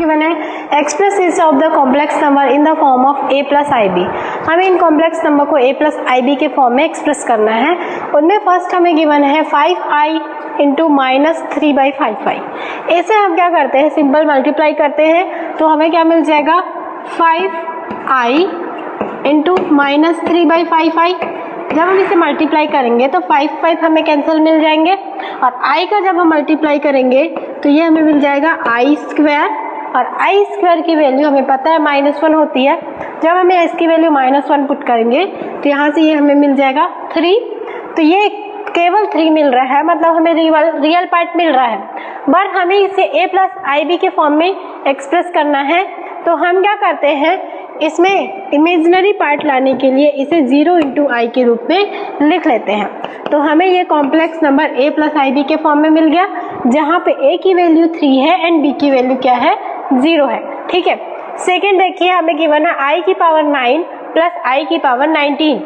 Given है express is of the complex number in the form of a plus I B. हमें इन complex number को a plus I B के form में express करना है। उनमें फर्स्ट हमें गिवन है 5i इंटू माइनस 3/5i। इसे हम क्या करते हैं, सिंपल मल्टीप्लाई करते हैं तो हमें क्या मिल जाएगा 5i इंटू माइनस 3/5i। जब हम इसे मल्टीप्लाई करेंगे तो 5 हमें कैंसिल मिल जाएंगे और i का जब हम मल्टीप्लाई करेंगे तो ये हमें मिल जाएगा आई स्क्वायर, और आई स्क्वायर की वैल्यू हमें पता है -1 होती है। जब हमें इसकी वैल्यू -1 पुट करेंगे तो यहाँ से ये हमें मिल जाएगा 3। तो ये केवल 3 मिल रहा है, मतलब हमें रियल पार्ट मिल रहा है, बट हमें इसे a प्लस आई बी के फॉर्म में एक्सप्रेस करना है। तो हम क्या करते हैं, इसमें इमेजिनरी पार्ट लाने के लिए इसे 0 इंटू आई के रूप में लिख लेते हैं। तो हमें ये complex number a plus I B के फॉर्म में मिल गया, जहाँ पे a की वैल्यू 3 है एंड b की वैल्यू क्या है, 0 है। ठीक है। सेकेंड देखिए, हमें गिवन है i की पावर 9 प्लस i की पावर 19।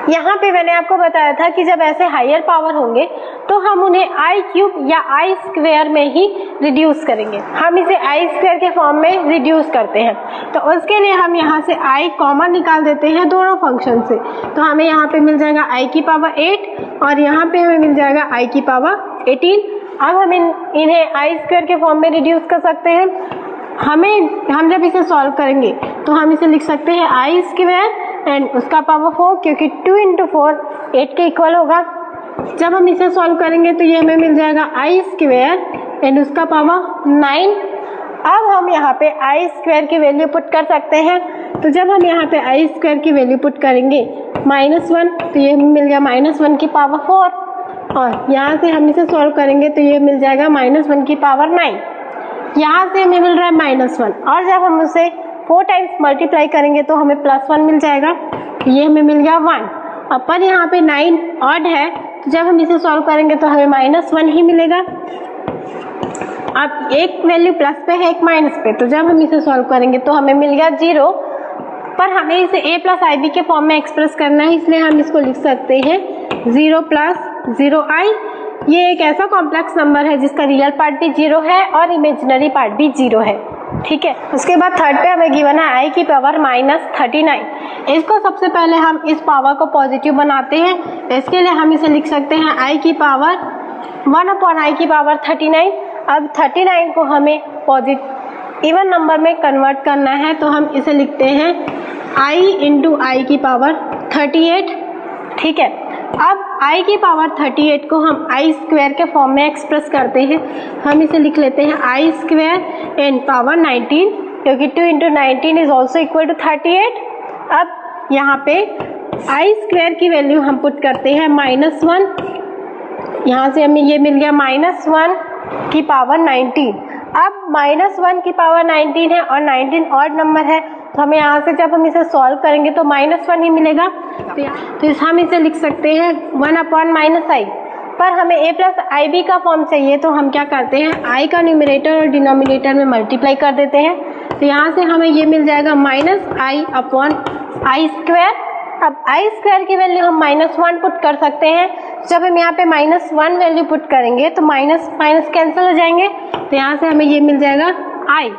यहाँ पे मैंने आपको बताया था कि जब ऐसे हायर पावर होंगे तो हम उन्हें आई क्यूब या आई स्क्वायर में ही रिड्यूस करेंगे। हम इसे आई स्क्वायर के फॉर्म में रिड्यूस करते हैं, तो उसके लिए हम यहाँ से आई कॉमन निकाल देते हैं दोनों फंक्शन से। तो हमें यहाँ पे मिल जाएगा आई की पावर 8 और यहाँ पे हमें मिल जाएगा आई की पावर 18। अब हम इन्हें आई स्क्वायर के फॉर्म में रिड्यूस कर सकते हैं। हम जब इसे सॉल्व करेंगे तो हम इसे लिख सकते हैं आई स्क्वायर एंड उसका पावर 4, क्योंकि 2 इंटू 4 8 के इक्वल होगा। जब हम इसे सॉल्व करेंगे तो ये हमें मिल जाएगा आई स्क्वायर एंड उसका पावर 9। अब हम यहाँ पे आई स्क्वायर की वैल्यू पुट कर सकते हैं। तो जब हम यहाँ पे आई स्क्वायर की वैल्यू पुट करेंगे -1, तो ये हमें मिल गया -1 की पावर 4, और यहाँ से हम इसे सॉल्व करेंगे तो ये मिल जाएगा -1 की पावर 9। यहाँ से हमें मिल रहा है -1, और जब हम उसे 4 टाइम्स मल्टीप्लाई करेंगे तो हमें +1 मिल जाएगा, ये हमें मिल गया 1। पर यहाँ पे 9 ऑड है, तो जब हम इसे सॉल्व करेंगे तो हमें -1 ही मिलेगा। अब एक वैल्यू प्लस पे है, एक माइनस पे, तो जब हम इसे सॉल्व करेंगे तो हमें मिल गया 0। पर हमें इसे a प्लस आई बी के फॉर्म में एक्सप्रेस करना है, इसलिए हम इसको लिख सकते हैं 0 + 0i। ये एक ऐसा कॉम्प्लेक्स नंबर है जिसका रियल पार्ट भी 0 है और इमेजिनरी पार्ट भी 0 है। ठीक है। उसके बाद थर्ड पे हमें गिवन है आई की पावर -39। इसको सबसे पहले हम इस पावर को पॉजिटिव बनाते हैं। इसके लिए हम इसे लिख सकते हैं आई की पावर 1/i की पावर 39। अब 39 को हमें इवन नंबर में कन्वर्ट करना है, तो हम इसे लिखते हैं i इंटू आई की पावर 38। ठीक है। अब i की पावर 38 को हम आई स्क्वायर के फॉर्म में एक्सप्रेस करते हैं। हम इसे लिख लेते हैं आई स्क्वायर एंड पावर 19, क्योंकि 2 into 19 is also equal to 38। अब यहाँ पे आई स्क्वायर की वैल्यू हम पुट करते हैं -1, यहाँ से हमें ये मिल गया -1 की पावर 19। अब -1 की पावर 19 है और 19 ऑड नंबर है, तो हमें यहाँ से जब हम इसे सॉल्व करेंगे तो -1 ही मिलेगा। तो हम इसे लिख सकते हैं 1/-i। पर हमें a प्लस आई बी का फॉर्म चाहिए, तो हम क्या करते हैं, i का न्यूमरेटर और डिनोमिनेटर में मल्टीप्लाई कर देते हैं। तो यहाँ से हमें ये मिल जाएगा -i/i स्क्वायर। अब आई स्क्वायर की वैल्यू हम -1 पुट कर सकते हैं। जब हम यहाँ पे -1 वैल्यू पुट करेंगे तो माइनस माइनस कैंसिल हो जाएंगे, तो यहाँ से हमें ये मिल जाएगा i।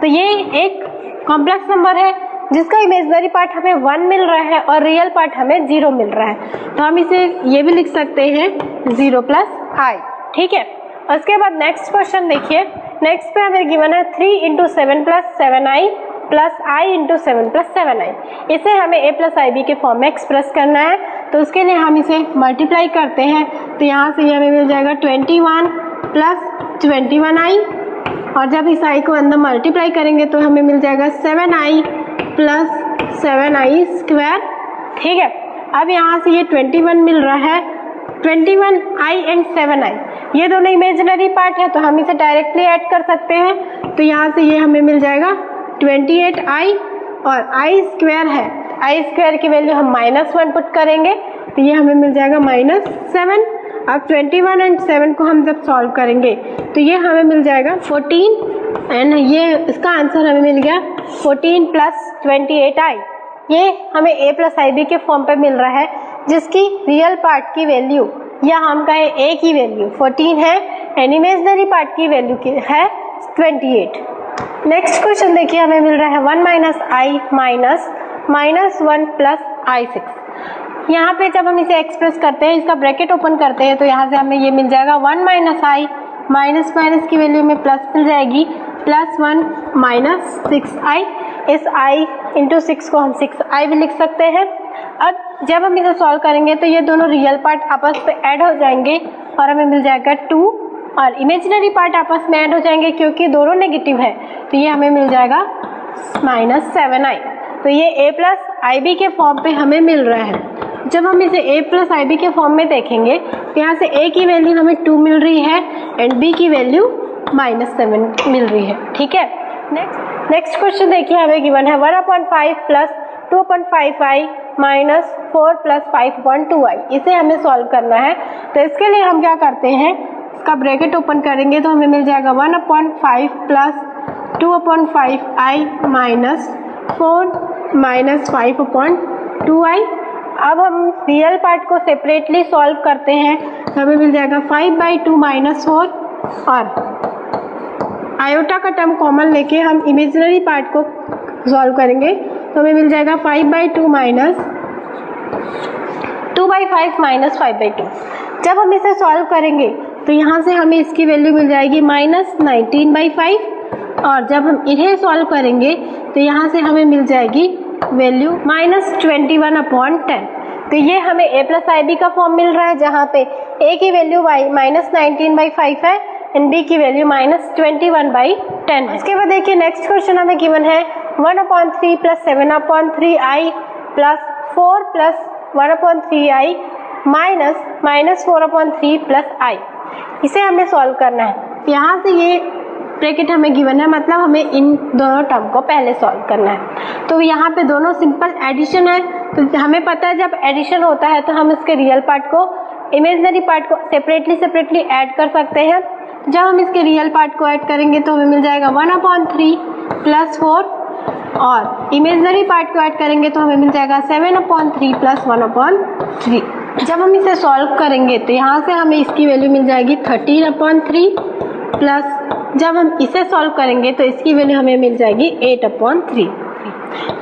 तो ये एक कॉम्प्लेक्स नंबर है जिसका इमेजिनरी पार्ट हमें 1 मिल रहा है और रियल पार्ट हमें 0 मिल रहा है। तो हम इसे ये भी लिख सकते हैं 0 + i। ठीक है। उसके बाद नेक्स्ट क्वेश्चन देखिए। नेक्स्ट पे हमें गिवन है 3 into 7 + 7i plus i into 7 + 7i। इसे हमें a प्लस आई बी के फॉर्म में एक्सप्रेस करना है, तो उसके लिए हम इसे मल्टीप्लाई करते हैं। तो यहाँ से ये हमें मिल जाएगा 21 + 21i, और जब इस i को अंदर मल्टीप्लाई करेंगे तो हमें मिल जाएगा 7i + 7i स्क्वायर। ठीक है। अब यहाँ से ये 21 मिल रहा है, 21i एंड 7i ये दोनों इमेजिनरी पार्ट है, तो हम इसे डायरेक्टली ऐड कर सकते हैं। तो यहाँ से ये हमें मिल जाएगा 28i, और i स्क्वायर है, i स्क्वायर की वैल्यू हम -1 पुट करेंगे, तो ये हमें मिल जाएगा -7। अब 21 एंड 7 को हम जब सॉल्व करेंगे तो ये हमें मिल जाएगा 14, एंड ये इसका आंसर हमें मिल गया 14 + 28i। ये हमें a प्लस आई बी के फॉर्म पे मिल रहा है, जिसकी रियल पार्ट की वैल्यू या हम कहें a की वैल्यू 14 है एंड इमेजिनरी पार्ट की वैल्यू है 28। नेक्स्ट क्वेश्चन देखिए, हमें मिल रहा है 1 माइनस आई माइनस 1 प्लस i6। यहाँ पे जब हम इसे एक्सप्रेस करते हैं, इसका ब्रैकेट ओपन करते हैं, तो यहाँ से हमें ये मिल जाएगा 1 माइनस आई माइनस की वैल्यू में प्लस मिल जाएगी, प्लस 1 माइनस 6i। इस i इंटू 6 को हम 6i भी लिख सकते हैं। अब जब हम इसे सॉल्व करेंगे तो ये दोनों रियल पार्ट आपस में ऐड हो जाएंगे और हमें मिल जाएगा 2, और इमेजिनरी पार्ट आपस में ऐड हो जाएंगे क्योंकि दोनों नेगेटिव है, तो ये हमें मिल जाएगा माइनस 7i। तो ये a प्लस आई बी के फॉर्म पे हमें मिल रहा है। जब हम इसे a प्लस आई बी के फॉर्म में देखेंगे तो यहाँ से a की वैल्यू हमें 2 मिल रही है एंड b की वैल्यू माइनस 7 मिल रही है। ठीक है, नेक्स्ट क्वेश्चन देखिए, हमें गिवन है 1/5 plus 2/5i minus 4 plus 5/2i। इसे हमें सॉल्व करना है, तो इसके लिए हम क्या करते हैं, इसका ब्रैकेट ओपन करेंगे तो हमें मिल जाएगा 1/5 plus 2/5i minus 4 minus 5/2i। अब हम रियल पार्ट को सेपरेटली सॉल्व करते हैं, तो हमें मिल जाएगा 5/2 माइनस 4, और आयोटा का टर्म कॉमन लेके हम इमेजिनरी पार्ट को सॉल्व करेंगे, तो हमें मिल जाएगा 5/2 माइनस 2/5 माइनस 5/2। जब हम इसे सॉल्व करेंगे तो यहाँ से हमें इसकी वैल्यू मिल जाएगी माइनस 19/5, और जब हम इन्हें सॉल्व करेंगे तो यहाँ से हमें मिल जाएगी वैल्यू माइनस 21/10। तो ये हमें a प्लस आई बी का फॉर्म मिल रहा है, जहाँ पे a की वैल्यू माइनस 19/5 है एंड b की वैल्यू माइनस 21/10 है। इसके बाद देखिए, नेक्स्ट क्वेश्चन हमें गिवन है 1/3 plus 7/3i plus 4 plus 1/3i minus 4/3 plus i। इसे हमें सॉल्व करना है। यहाँ से ये ब्रैकेट हमें गिवन है, मतलब हमें इन दोनों टर्म को पहले सॉल्व करना है। तो यहाँ पे दोनों सिंपल एडिशन है, तो हमें पता है जब एडिशन होता है तो हम इसके रियल पार्ट को इमेजिनरी पार्ट को सेपरेटली ऐड कर सकते हैं। जब हम इसके रियल पार्ट को ऐड करेंगे तो हमें मिल जाएगा 1/3 प्लस 4, और इमेजिनरी पार्ट को ऐड करेंगे तो हमें मिल जाएगा 7/3 प्लस 1/3। जब हम इसे सॉल्व करेंगे तो यहाँ से हमें इसकी वैल्यू मिल जाएगी 13/3, प्लस जब हम इसे सॉल्व करेंगे तो इसकी वैल्यू हमें मिल जाएगी 8/3।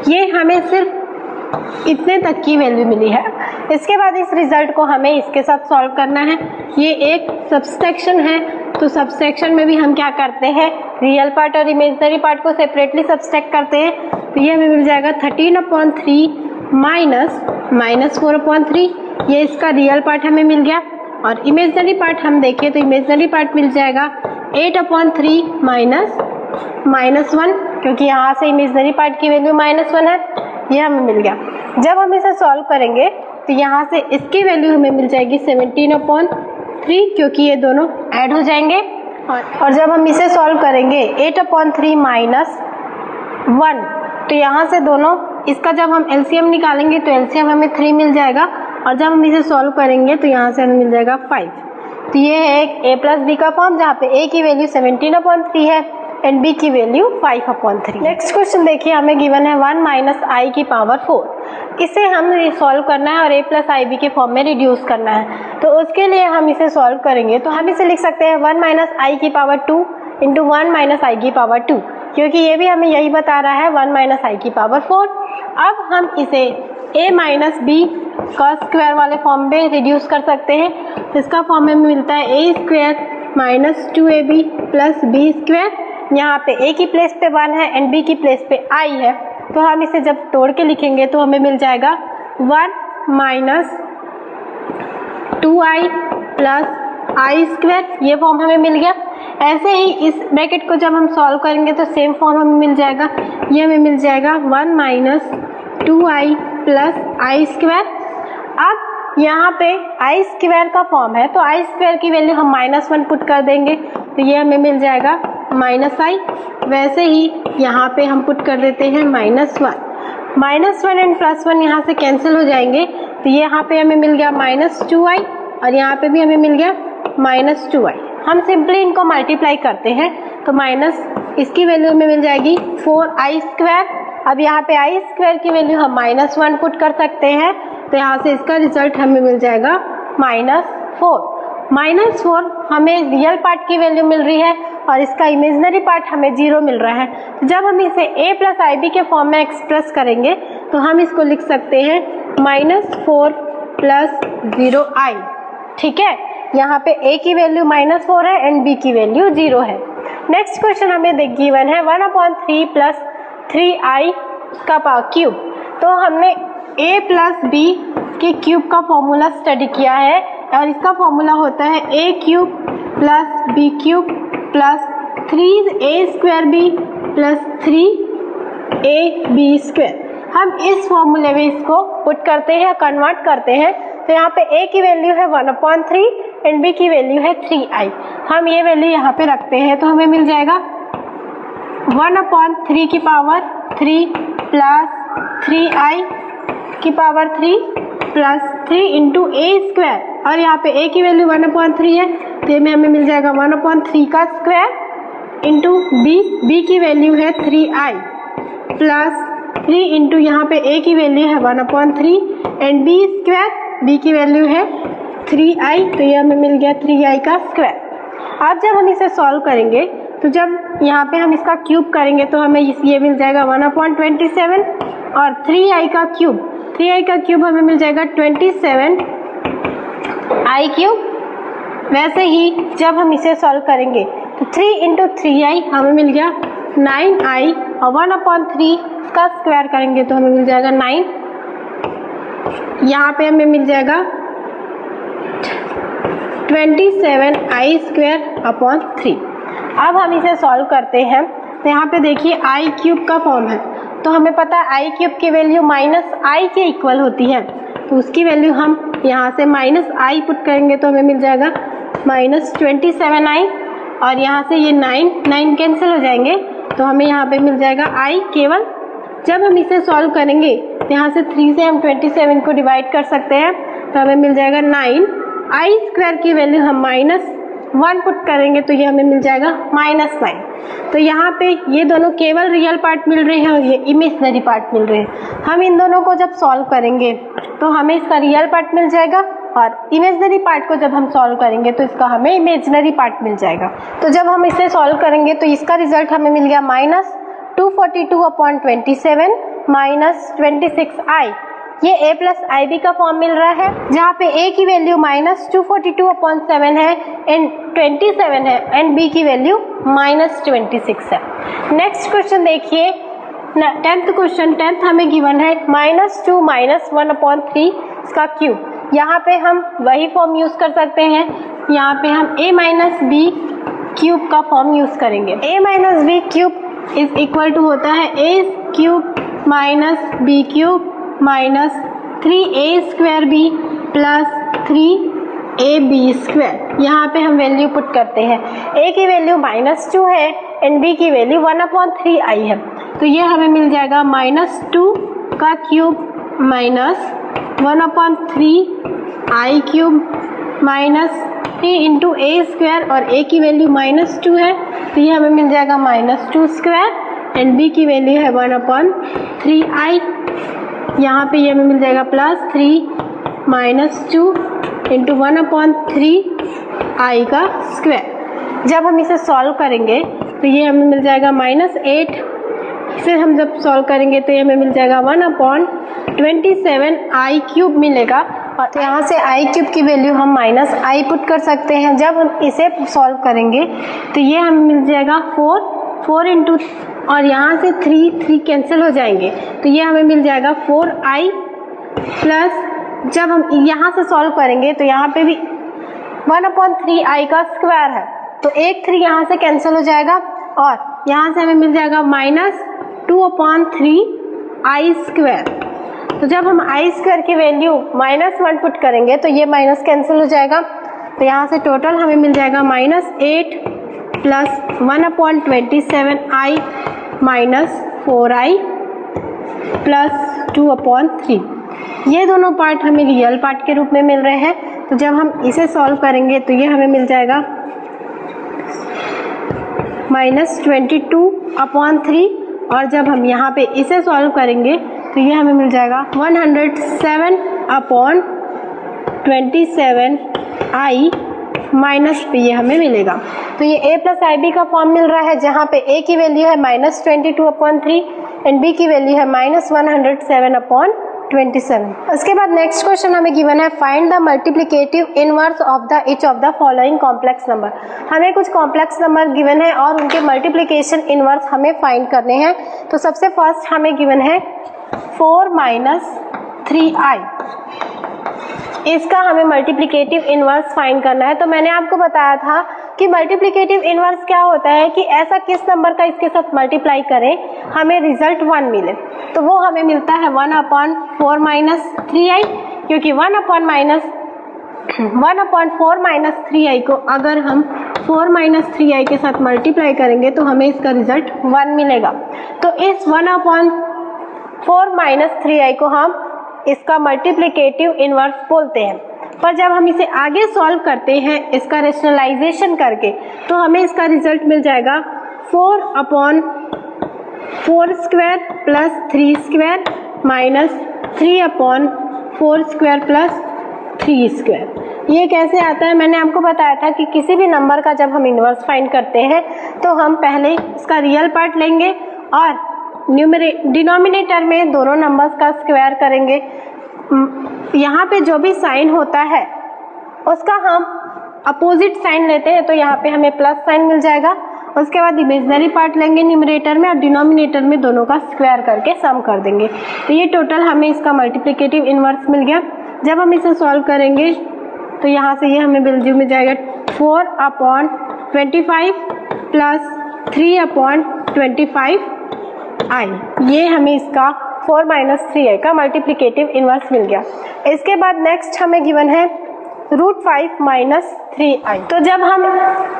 ये हमें सिर्फ इतने तक की वैल्यू मिली है। इसके बाद इस रिजल्ट को हमें इसके साथ सॉल्व करना है। ये एक सबसेक्शन है, तो सबसेक्शन में भी हम क्या करते हैं, रियल पार्ट और इमेजिनरी पार्ट को सेपरेटली सबट्रैक्ट करते हैं। तो ये हमें मिल जाएगा 13/3 माइनस 4/3। ये इसका रियल पार्ट हमें मिल गया, और इमेजिनरी पार्ट हम देखें तो इमेजिनरी पार्ट मिल जाएगा 8/3 माइनस 1, क्योंकि यहाँ से इमेजिनरी पार्ट की वैल्यू -1 है, ये हमें मिल गया। जब हम इसे सॉल्व करेंगे तो यहाँ से इसकी वैल्यू हमें मिल जाएगी 17/3, क्योंकि ये दोनों ऐड हो जाएंगे। और जब हम इसे सॉल्व करेंगे 8/3 माइनस 1, तो यहाँ से दोनों इसका जब हम एलसीएम निकालेंगे तो एलसीएम हमें 3 मिल जाएगा, और जब हम इसे सॉल्व करेंगे तो यहाँ से हमें मिल जाएगा 5। तो ये है एक a प्लस बी का फॉर्म, जहाँ पे a की वैल्यू 17/3 है एंड b की वैल्यू 5/3। नेक्स्ट क्वेश्चन देखिए, हमें गिवन है 1 माइनस आई की पावर 4। इसे हम सॉल्व करना है और a प्लस आई बी के फॉर्म में रिड्यूस करना है। तो उसके लिए हम इसे सॉल्व करेंगे, तो हम इसे लिख सकते हैं 1 माइनस आई की पावर 2 इंटू 1 माइनस आई की पावर 2, क्योंकि ये भी हमें यही बता रहा है 1 माइनस आई की पावर 4। अब हम इसे a माइनस बी का स्क्वायर वाले फॉर्म में रिड्यूस कर सकते हैं। इसका फॉर्म हमें मिलता है a square minus 2ab plus B square. यहाँ पे a की प्लेस पे 1 है एंड b की प्लेस पे i है, तो हम इसे जब तोड़ के लिखेंगे तो हमें मिल जाएगा 1 माइनस 2i प्लस आई स्क्वायर। ये फॉर्म हमें मिल गया। ऐसे ही इस ब्रैकेट को जब हम सॉल्व करेंगे तो सेम फॉर्म हमें मिल जाएगा। ये हमें मिल जाएगा 1 माइनस 2i प्लस आई स्क्वायर। अब यहाँ पे आई स्क्वायर का फॉर्म है, तो आई स्क्वायर की वैल्यू हम -1 पुट कर देंगे, तो ये हमें मिल जाएगा -i। वैसे ही यहाँ पे हम पुट कर देते हैं -1 एंड +1 यहाँ से कैंसिल हो जाएंगे, तो ये यहाँ पे हमें मिल गया -2i, और यहाँ पे भी हमें मिल गया -2i। हम सिंपली इनको मल्टीप्लाई करते हैं, तो माइनस इसकी वैल्यू हमें मिल जाएगी 4i स्क्वायर। अब यहाँ पे आई स्क्वायर की वैल्यू हम -1 पुट कर सकते हैं, तो यहाँ से इसका रिजल्ट हमें मिल जाएगा -4। -4 हमें रियल पार्ट की वैल्यू मिल रही है, और इसका इमेजिनरी पार्ट हमें 0 मिल रहा है। तो जब हम इसे a प्लस IB के फॉर्म में एक्सप्रेस करेंगे तो हम इसको लिख सकते हैं -4 प्लस 0i। ठीक है, यहाँ पे a की वैल्यू -4 है एंड b की वैल्यू 0 है। नेक्स्ट क्वेश्चन हमें गिवन है 1/3 प्लस 3i का पावर क्यूब। तो हमने a प्लस b के क्यूब का फॉर्मूला स्टडी किया है और इसका फॉर्मूला होता है a cube plus b cube plus 3a² b plus 3ab square. हम इस फॉर्मूले में इसको पुट करते हैं, कन्वर्ट करते हैं। तो यहाँ पे a की वैल्यू है 1/3 एंड b की वैल्यू है 3i। हम ये वैल्यू यहाँ पे रखते हैं तो हमें मिल जाएगा 1/3 की पावर 3 प्लस 3i की power 3 plus 3 into a square, और यहाँ पे a की वैल्यू 1/3 है तो ये में हमें मिल जाएगा 1/3 का स्क्वायर इंटू b की वैल्यू है 3i प्लस 3 इंटू यहाँ पे a की वैल्यू है 1/3 एंड b स्क्वायर, b की वैल्यू है 3i, तो ये हमें मिल गया 3i का स्क्वायर। अब जब हम इसे सॉल्व करेंगे तो जब यहाँ पे हम इसका क्यूब करेंगे तो हमें ये मिल जाएगा 1/27 और 3i का क्यूब हमें मिल जाएगा 27i क्यूब। वैसे ही जब हम इसे सॉल्व करेंगे तो 3 इंटू 3i हमें मिल गया 9i और 1/3 का स्क्वायर करेंगे तो हमें मिल जाएगा 9। यहाँ पे हमें मिल जाएगा 27i स्क्वायर अपॉन 3। अब हम इसे सॉल्व करते हैं तो यहाँ पे देखिए i क्यूब का फॉर्म है तो हमें पता है i क्यूब की वैल्यू -i के इक्वल होती है, तो उसकी वैल्यू हम यहाँ से -i पुट करेंगे तो हमें मिल जाएगा -27i और यहाँ से ये 9 कैंसिल हो जाएंगे तो हमें यहाँ पे मिल जाएगा i केवल। जब हम इसे सॉल्व करेंगे तो यहाँ से 3 से हम 27 को डिवाइड कर सकते हैं तो हमें मिल जाएगा 9। i स्क्वायर की वैल्यू हम -1 पुट करेंगे तो ये हमें मिल जाएगा -9। तो यहाँ पे ये दोनों केवल रियल पार्ट मिल रहे हैं और ये इमेजिनरी पार्ट मिल रहे हैं। हम इन दोनों को जब सॉल्व करेंगे तो हमें इसका रियल पार्ट मिल जाएगा और इमेजिनरी पार्ट को जब हम सॉल्व करेंगे तो इसका हमें इमेजिनरी पार्ट मिल जाएगा। तो जब हम इसे सॉल्व करेंगे तो इसका रिजल्ट हमें मिल गया -242/27 -26i। ये a प्लस IB का फॉर्म मिल रहा है जहाँ पे a की वैल्यू -242/7 है एंड 27 है एंड b की वैल्यू -26 है। नेक्स्ट क्वेश्चन देखिए 10th क्वेश्चन। 10th हमें गिवन है -2 -1/3 इसका क्यूब। यहाँ पे हम वही फॉर्म यूज कर सकते हैं, यहाँ पे हम a माइनस b क्यूब का फॉर्म यूज करेंगे। a minus b cube is equal to होता है a cube minus b cube minus 3a² plus 3ab square. यहाँ पे हम वैल्यू पुट करते हैं, a की वैल्यू -2 है एंड b की वैल्यू 1/3i है तो ये हमें मिल जाएगा -2 का cube minus 1/3i cube minus 3 into a² और a की वैल्यू -2 है तो ये हमें मिल जाएगा -2 स्क्वायर एंड b की वैल्यू है 1/3i। यहाँ पे ये हमें मिल जाएगा +3 - 2 इंटू 1/3i का स्क्वायर। जब हम इसे सॉल्व करेंगे तो ये हमें मिल जाएगा -8। फिर हम जब सॉल्व करेंगे तो ये हमें मिल जाएगा 1/27i क्यूब मिलेगा और यहाँ से i क्यूब की वैल्यू हम -i पुट कर सकते हैं। जब हम इसे सॉल्व करेंगे तो ये हमें मिल जाएगा 4 इंटू और यहाँ से 3 कैंसिल हो जाएंगे तो ये हमें मिल जाएगा 4i प्लस जब हम यहाँ से सॉल्व करेंगे तो यहाँ पे भी 1/3i का स्क्वायर है तो एक 3 यहाँ से कैंसिल हो जाएगा और यहाँ से हमें मिल जाएगा -2/3i स्क्वायर। तो जब हम i स्क्वायर की वैल्यू -1 पुट करेंगे तो ये माइनस कैंसिल हो जाएगा तो यहाँ से टोटल हमें मिल जाएगा -8 plus 1/27i minus 4i plus 2/3। ये दोनों पार्ट हमें रियल पार्ट के रूप में मिल रहे हैं तो जब हम इसे सॉल्व करेंगे तो ये हमें मिल जाएगा -22/3 और जब हम यहाँ पे इसे सॉल्व करेंगे तो ये हमें मिल जाएगा 107/27i माइनस बी, ये हमें मिलेगा। तो ये a प्लस आई बी का फॉर्म मिल रहा है, जहाँ पे a की वैल्यू है -22/3 एंड b की वैल्यू है -107/27। उसके बाद नेक्स्ट क्वेश्चन हमें गिवन है find the multiplicative inverse of the each of the following complex number. हमें कुछ कॉम्प्लेक्स नंबर गिवन है और उनके मल्टीप्लिकेशन इनवर्स हमें फाइंड करने हैं। तो सबसे फर्स्ट हमें गिवन है 4 - 3i, इसका हमें मल्टीप्लिकेटिव इनवर्स फाइंड करना है। तो मैंने आपको बताया था कि मल्टीप्लिकेटिव इनवर्स क्या होता है कि ऐसा किस नंबर का इसके साथ मल्टीप्लाई करें हमें रिजल्ट 1 मिले। तो वो हमें मिलता है 1/4 - 3i, क्योंकि 1/4 - 3i को अगर हम 4 - 3i के साथ मल्टीप्लाई करेंगे तो हमें इसका रिजल्ट 1 मिलेगा। तो इस 1/4 - 3i को हम इसका मल्टीप्लिकेटिव इनवर्स बोलते हैं। पर जब हम इसे आगे सॉल्व करते हैं इसका रेशनलाइजेशन करके, तो हमें इसका रिजल्ट मिल जाएगा 4/4² + 3² -3/4² + 3²। ये कैसे आता है? मैंने आपको बताया था कि किसी भी नंबर का जब हम इनवर्स फाइंड करते हैं तो हम पहले इसका रियल पार्ट लेंगे और डिनोमिनेटर में दोनों नंबर्स का स्क्वायर करेंगे। यहाँ पे जो भी साइन होता है उसका हम अपोजिट साइन लेते हैं, तो यहाँ पे हमें प्लस साइन मिल जाएगा। उसके बाद इमेजिनरी पार्ट लेंगे न्यूमरेटर में और डिनोमिनेटर में दोनों का स्क्वायर करके सम कर देंगे। तो ये टोटल हमें इसका मल्टीप्लिकेटिव इनवर्स मिल गया। जब हम इसे सॉल्व करेंगे तो यहाँ से ये हमें वैल्यू मिल जाएगा 4/25 + 3/25i। ये हमें इसका 4 - 3i का मल्टीप्लिकेटिव इनवर्स मिल गया। इसके बाद नेक्स्ट हमें गिवन है √5 - 3i। तो जब हम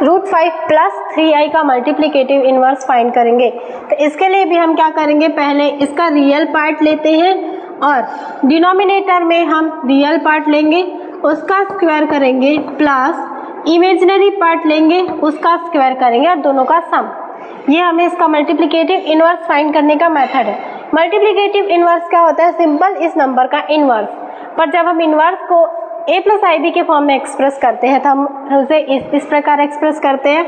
√5 + 3i का मल्टीप्लिकेटिव इनवर्स फाइंड करेंगे तो इसके लिए भी हम क्या करेंगे, पहले इसका रियल पार्ट लेते हैं और डिनोमिनेटर में हम रियल पार्ट लेंगे उसका स्क्वायर करेंगे प्लस इमेजिनरी पार्ट लेंगे उसका स्क्वायर करेंगे और दोनों का सम। ये हमें इसका मल्टीप्लिकेटिव इनवर्स फाइंड करने का मेथड है। मल्टीप्लिकेटिव इनवर्स क्या होता है? सिंपल इस नंबर का इनवर्स। पर जब हम इनवर्स को a + ib के फॉर्म में एक्सप्रेस करते हैं तो हम उसे इस प्रकार एक्सप्रेस करते हैं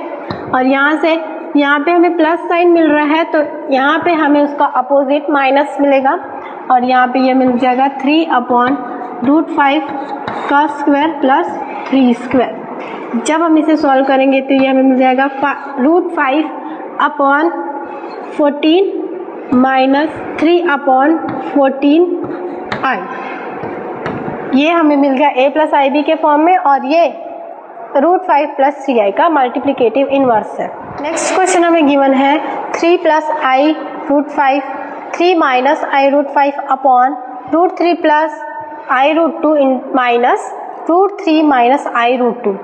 और यहाँ पे हमें प्लस साइन मिल रहा है तो यहाँ पे हमें उसका अपोजिट माइनस मिलेगा और यहाँ पे ये मिल जाएगा 3/√5 का स्क्वायर प्लस 3²। जब हम इसे सॉल्व करेंगे तो ये हमें मिल जाएगा √5/14 -3/14i। ये हमें मिल गया a + ib के फॉर्म में और ये √5 + 3i का मल्टीप्लिकेटिव इनवर्स है। नेक्स्ट क्वेश्चन हमें गिवन है 3 + i√5 3 - i√5 √3 + i√2 -√3 - i√2।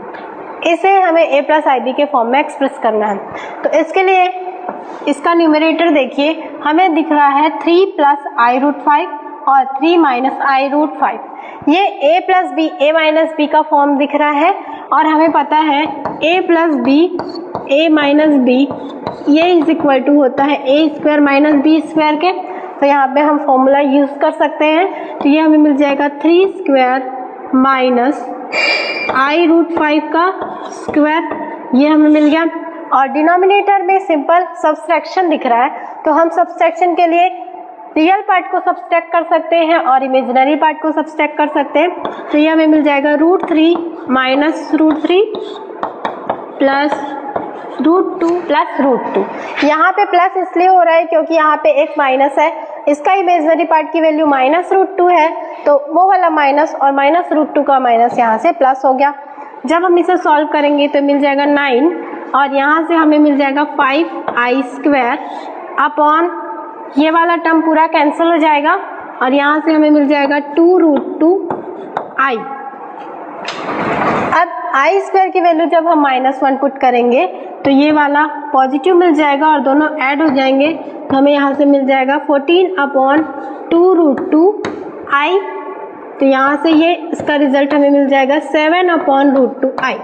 इसे हमें a + ib के फॉर्म में एक्सप्रेस करना है। तो इसके लिए इसका न्यूमरेटर देखिए, हमें दिख रहा है 3 + i√5 और 3 - i√5। ये a + b का फॉर्म दिख रहा है और हमें पता है a + b ये इज इक्वल टू होता है a² - b² के। तो यहाँ पे हम फॉर्मूला यूज कर सकते हैं। तो ये हमें मिल जाएगा 3² - i√5 का स्क्वायर, ये हमें मिल गया। और डिनोमिनेटर में सिंपल सब्सट्रैक्शन दिख रहा है तो हम सब्सट्रैक्शन के लिए रियल पार्ट को सब्सट्रैक्ट कर सकते हैं और इमेजिनरी पार्ट को सब्सट्रैक्ट कर सकते हैं। तो ये हमें मिल जाएगा √3 - √3 + √2 + √2। यहाँ पे प्लस इसलिए हो रहा है क्योंकि यहाँ पे एक माइनस है, इसका इमेजिनरी पार्ट की वैल्यू -√2 है तो वो वाला माइनस और -√2 का माइनस यहाँ से प्लस हो गया। जब हम इसे सॉल्व करेंगे तो मिल जाएगा 9 और यहाँ से हमें मिल जाएगा 5i² अपॉन ये वाला टर्म पूरा कैंसिल हो जाएगा और यहाँ से हमें मिल जाएगा 2√2i। अब i² की वैल्यू जब हम -1 पुट करेंगे तो ये वाला पॉजिटिव मिल जाएगा और दोनों ऐड हो जाएंगे तो हमें यहाँ से मिल जाएगा 14/2√2i। तो यहाँ से ये इसका रिजल्ट हमें मिल जाएगा 7/√2i।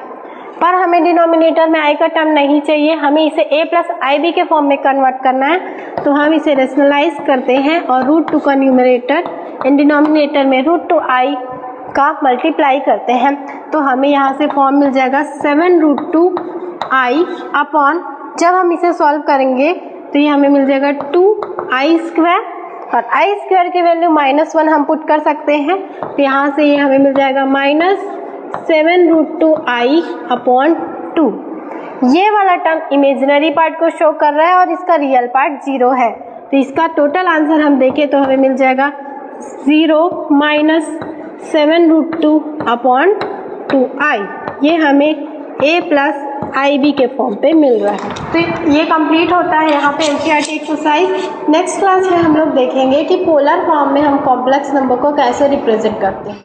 पर हमें डिनोमिनेटर में i का टर्म नहीं चाहिए, हमें इसे a + ib के फॉर्म में कन्वर्ट करना है। तो हम इसे रेशनलाइज करते हैं और √2 का न्यूमरेटर एंड डिनोमिनेटर में √2i का मल्टीप्लाई करते हैं तो हमें यहाँ से फॉर्म मिल जाएगा 7√2i अपॉन, जब हम इसे सॉल्व करेंगे तो ये हमें मिल जाएगा 2i², और i² की वैल्यू -1 हम पुट कर सकते हैं तो यहाँ से ये हमें मिल जाएगा -7√2i अपॉन 2। ये वाला टर्म इमेजिनरी पार्ट को शो कर रहा है और इसका रियल पार्ट 0 है, तो इसका टोटल आंसर हम देखें तो हमें मिल जाएगा 0 - 7√2 अपॉन 2i। ये हमें a प्लस IB के फॉर्म पे मिल रहा है। तो ये कंप्लीट होता है यहाँ पे NCERT एक्सरसाइज। नेक्स्ट क्लास में हम लोग देखेंगे कि पोलर फॉर्म में हम कॉम्प्लेक्स नंबर को कैसे रिप्रेजेंट करते हैं।